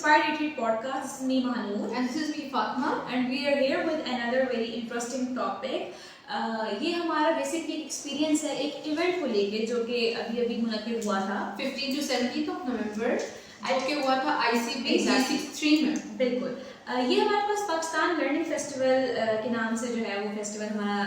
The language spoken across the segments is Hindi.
Inspired Retreat podcast. This is me Mahanoor and this is me Fatma, and we are here with another very interesting topic. ये हमारा बेसिकली एक्सपीरियंस है एक इवेंट को लेके जो कि अभी मुनक्किद हुआ था 15 to 17 of November जो कि हुआ था ICB G63 में। बिल्कुल ये हमारे पास पाकिस्तान लर्निंग फेस्टिवल के नाम से जो है वो फेस्टिवल हमारा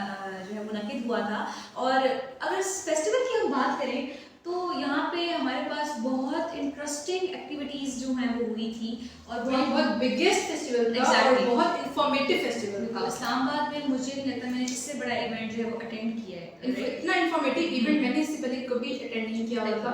जो है मुनक्किद हुआ था। और अगर इस फेस्टिवल की हम बात करें तो यहाँ पे हमारे पास बहुत इंटरेस्टिंग एक्टिविटीज जो हैं वो हुई थी और बहुत बिगेस्ट फेस्टिवल था और बहुत इंफॉर्मेटिव फेस्टिवल था। इस्लामाबाद में मुझे नहीं लगता मैंने इससे बड़ा इवेंट जो है वो अटेंड किया है। इतना इंफॉर्मेटिव इवेंट मैंने इससे पहले कभी अटेंड नहीं किया था।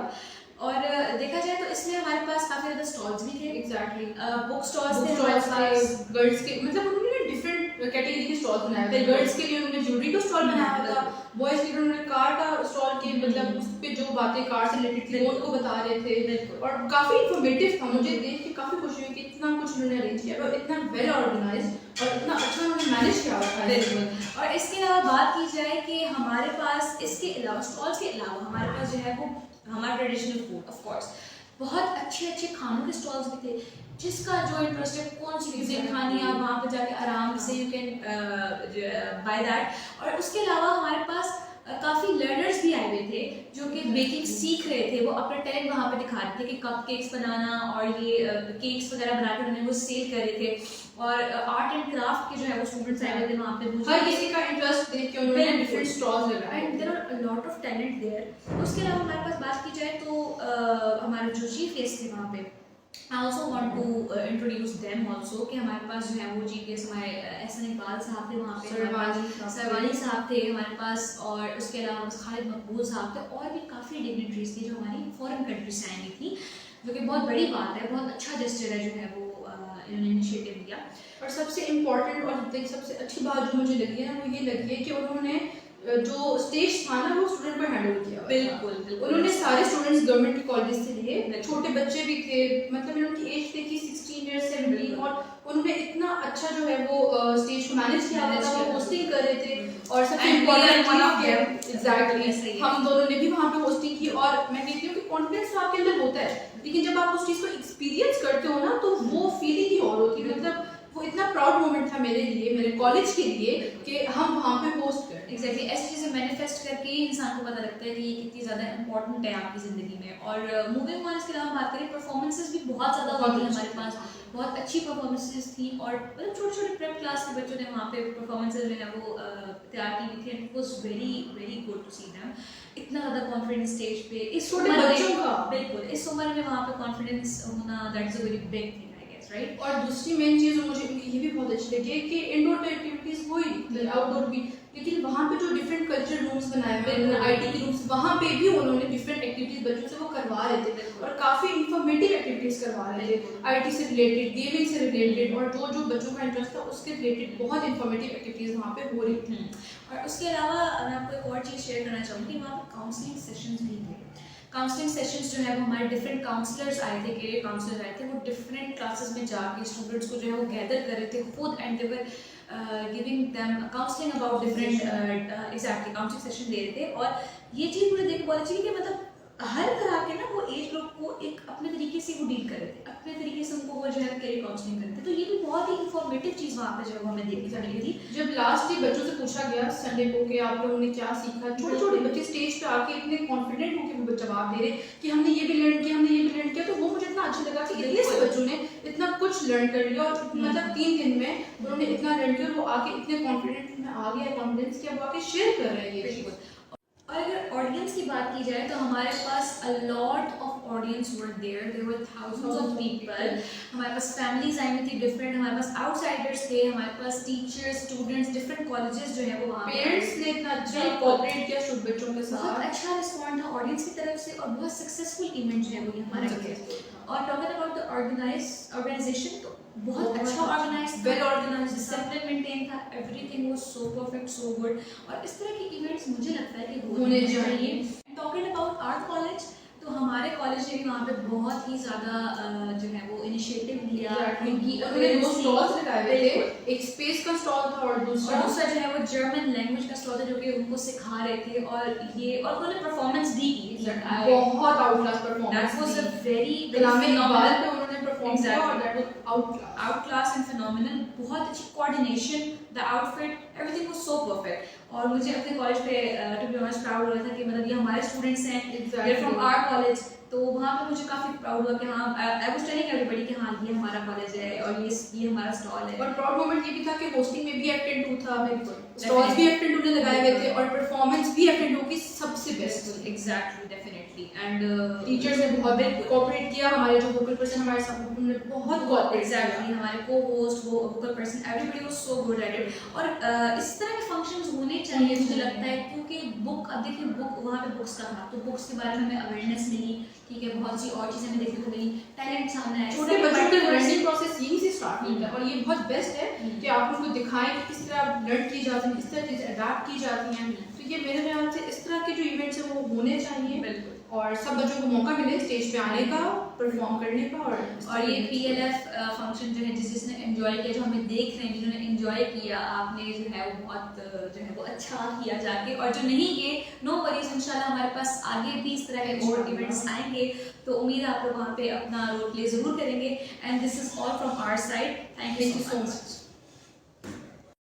और देखा जाए तो इसमें हमारे पास काफी ज्यादा स्टॉल्स भी थे। एग्जैक्टली बुक स्टॉल्स थे हमारे पास, गर्ल्स के मतलब उन्होंने डिफरेंट कैटेगरी के स्टॉल बनाए थे। गर्ल्स के लिए उन्होंने ज्वेलरी का स्टॉल बनाया था, बॉयज के लिए उन्होंने कार का स्टॉल के मतलब उस पे जो बातें कार से रिलेटेड थी वो उनको बता रहे थे और काफी इंफॉर्मेटिव था। मुझे देख के काफी खुशी हुई कि इतना कुछ उन्होंने अरेंज किया और इतना वेल ऑर्गेनाइज्ड और इतना अच्छा उन्होंने मैनेज किया हुआ था। बिल्कुल। और इसके अलावा बात की जाए कि हमारे पास इसके अलावा स्टॉल्स के अलावा हमारे पास जो है वो हमारा ट्रेडिशनल फूड ऑफ कोर्स बहुत अच्छे अच्छे खानों के स्टॉल्स भी थे। जिसका जो इंटरेस्ट है कौन सी चीज़ें खानी है आप वहाँ पर जाके आराम से यू कैन बाय दैट। और उसके अलावा हमारे पास काफ़ी लर्नर्स भी आए हुए थे जो कि बेकिंग सीख रहे थे। वो अपना टैलेंट वहाँ पे दिखा रहे थे कि कप केक्स बनाना और ये केक्स वगैरह बना कर उन्हें वो सेल कर रहे थे। और आर्ट एंड क्राफ्ट के जो है वो स्टूडेंट्स आए हुए थे वहाँ पे। हर किसी का इंटरेस्ट देख के उन्होंने डिफरेंट स्टॉल्स लगाए and there are a lot of talent there. उसके अलावा हमारे पास बात की जाए तो हमारे जो चीफ गेस्ट थे वहाँ पे I also want to introduce them also कि हमारे पास जो है वो चीफ गेस्ट हमारे एहसन इकबाल साहब थे वहाँ पे, सरवानी साहब थे हमारे पास और उसके अलावा खालिद मकबूल साहब थे और भी काफ़ी डिग्निटरीज थी जो हमारी फॉरेन कंट्री से आई थी, जो कि बहुत बड़ी बात है, बहुत अच्छा जेस्चर है जो है वो इन्होंने इनिशिएटिव लिया। और सबसे इम्पोर्टेंट और सबसे अच्छी बात जो मुझे लगी है वो ये लगी है कि उन्होंने जो स्टेज था ना वो स्टूडेंट पर हैंडल किया। बिल्कुल उन्होंने सारे स्टूडेंट्स गवर्नमेंट के कॉलेज से लिए, छोटे बच्चे भी थे, मतलब उनकी एज थी 16 इयर्स 17 और उन्होंने इतना अच्छा जो है वो स्टेज को मैनेज किया हुआ था। वो होस्टिंग कर रहे थे और सबसे इम्पोर्टेंट एग्जैक्टली हम दोनों ने भी वहाँ पे होस्टिंग की। और मैं कहती हूँ कि कॉन्फिडेंस तो आपके अंदर होता है लेकिन जब आप उस चीज़ को एक्सपीरियंस करते हो ना तो वो फीलिंग ही और होती है। मतलब वो इतना प्राउड मोमेंट था मेरे लिए, मेरे कॉलेज के लिए कि हम वहाँ पे होस्ट करें। एग्जैक्टली ऐसी चीज़ें मैनिफेस्ट करके ही इंसान को पता लगता है कि ये कितनी ज़्यादा इंपॉर्टेंट है आपकी ज़िंदगी में। और मूविंग ऑन इसके अलावा बात करें परफॉर्मेंसेस भी बहुत ज़्यादा होती है हमारे पास, बहुत अच्छी परफॉर्मेंसेस थी और मतलब छोटे छोटे प्रेप क्लास के बच्चों ने वहाँ पे परफॉर्मेंसेस जो है वो तैयार की हुई थी। It was very very good to see them. इतना ज़्यादा कॉन्फिडेंस स्टेज पे इस छोटे बच्चों का, बिल्कुल इस उम्र में वहाँ पे कॉन्फिडेंस होना that is a very big thing right. और दूसरी मेन चीज़ मुझे ये भी बहुत अच्छी लगी कि इंडोर एक्टिविटीज़ हुई, आउटडोर भी, लेकिन वहाँ पे जो डिफरेंट कल्चर रूम्स बनाए हुए हैं, आईटी के रूम्स, वहाँ पे भी उन्होंने डिफरेंट एक्टिविटीज़ बच्चों से वो करवा रहे थे और काफ़ी इंफॉर्मेटिव एक्टिविटीज़ करवा रहे थे, आईटी से रिलेटेड, गेमिंग से रिलेटेड और जो जो बच्चों का इंटरेस्ट था उसके रिलेटेड बहुत इंफॉर्मेटिव एक्टिविटीज़ वहाँ पे हो रही थी। और उसके अलावा मैं आपको एक और चीज़ शेयर करना चाहूँगी, वहाँ पर काउंसलिंग सेशंस भी थे। काउंसलिंग सेशंस जो है वो हमारे डिफरेंट काउंसलर्स आए थे, कैरियर काउंसलर्स आए थे, वो डिफरेंट क्लासेस में जाके स्टूडेंट्स को जो है वो गैदर कर रहे थे खुद and they were giving them counselling about different exactly counselling session दे रहे थे। और ये चीज़ मुझे देख बहुत अच्छी लगी कि मतलब हर तरह के ना वो एज ग्रुप को एक अपने तरीके से वो डील कर रहे थे, अपने तरीके से उनको वो जो है कैरियर काउंसलिंग करते थे। तो ये भी बहुत ही इंफॉर्मेटिव चीज़ वहाँ पे जो है वो हमें देखने को मिली थी। जब लास्ट डे बच्चों से पूछा गया संडे को कि आप लोगों ने क्या सीखा, छोटे छोटे बच्चे स्टेज पे आके इतने कॉन्फिडेंट होकर वो जवाब दे रहे कि हमने ये भी लर्न किया, हमने ये भी लर्न किया, तो वो मुझे इतना अच्छा लगा कि इतने से बच्चों ने इतना कुछ लर्न कर लिया और मतलब 3 दिन में उन्होंने इतना लर्न किया और वो आके इतने कॉन्फिडेंट में आ गया, कॉन्फिडेंस कि अब आके शेयर कर रहे हैं ये चीज़। और अगर ऑडियंस की बात की जाए तो हमारे पास a lot of audience were there thousands of people. हमारे पास फैमिलीज आई हुई थी डिफरेंट, हमारे पास आउटसाइडर्स थे, हमारे पास टीचर्स, स्टूडेंट्स, डिफरेंट कॉलेजेस जो है वो वहाँ पेरेंट्स ने इतना अच्छा कोऑपरेट किया बच्चों के साथ, बहुत अच्छा रिस्पॉन्ड था ऑडियंस की तरफ से और बहुत सक्सेसफुल इवेंट जो है वो हमारा गया। और टॉकिंग अबाउट द ऑर्गेनाइजेशन तो बहुत अच्छा organise, well organise, discipline maintain था, everything was so perfect, so good. और इस तरह के इवेंट्स मुझे लगता है कि होने चाहिए। टॉकिंग अबाउट आर्ट कॉलेज तो हमारे कॉलेज ने भी वहाँ पे बहुत ही ज़्यादा जो है वो इनिशिएटिव लिया, क्योंकि उन्होंने 2 स्टॉल्स लगाए हुए थे, एक स्पेस का स्टॉल था और दूसरा जो है वो जर्मन लैंग्वेज का स्टॉल था जो कि उनको सिखा रहे थे। और उन्होंने परफॉर्मेंस भी की, बहुत out class performance, that was a very पे उन्होंने परफॉर्म किया और that was out class and phenomenal, बहुत अच्छी coordination, the outfit, everything was so perfect. और मुझे अपने कॉलेज पे टू बी ऑनेस्ट प्राउड हो रहा था कि मतलब ये हमारे स्टूडेंट्स हैं, they are from our college. तो वहाँ पे मुझे काफ़ी प्राउड हुआ कि हाँ, आई वाज टेलिंग एवरीबॉडी कि हाँ ये हमारा कॉलेज है और ये हमारा स्टॉल है। और प्राउड मोमेंट ये भी था कि होस्टिंग में भी F10 था, स्टॉल्स भी F10 ने लगाए गए थे और परफॉर्मेंस भी F10 की सबसे बेस्ट थी। Exactly, definitely. एंड टीचर्स ने बहुत कोऑपरेट किया, हमारे जो वोकल पर्सन हमारे साथ उन्होंने बहुत कोऑपरेट किया। एग्जैक्टली, हमारे को होस्ट, वो vocal person, everybody was so good at it. और इस तरह के फंक्शंस होने चाहिए मुझे लगता है, क्योंकि बुक, अब देखिए बुक, वहाँ पे बुक्स का था तो बुक्स के बारे में हमें अवेयरनेस मिली, ठीक है, बहुत सी और चीज़ें हमें देखने को मिली, टैलेंट सामने आया। छोटे बच्चों की लर्निंग प्रोसेस यहीं से स्टार्ट होता है और ये बहुत बेस्ट है कि आप उनको दिखाएं कि किस तरह लर्न की जाती है, किस तरह चीज़ें अडाप्ट की जाती हैं। तो ये मेरे ख्याल से इस तरह के जो इवेंट्स हैं वो होने चाहिए। बिल्कुल। और सब बच्चों को मौका मिले स्टेज पे आने का, परफॉर्म करने का। और ये PLF फंक्शन जो है, जिसने एंजॉय किया, जो हमें देख रहे हैं जिन्होंने एंजॉय किया, आपने जो है वो बहुत जो है वो अच्छा किया जाके। और जो नहीं किए, नो वरीज, इंशाल्लाह हमारे पास आगे भी इस तरह के और इवेंट्स आएंगे, तो उम्मीद है आप लोग वहाँ पे अपना रोल प्ले ज़रूर करेंगे। And this is all from our side. Thank you so much.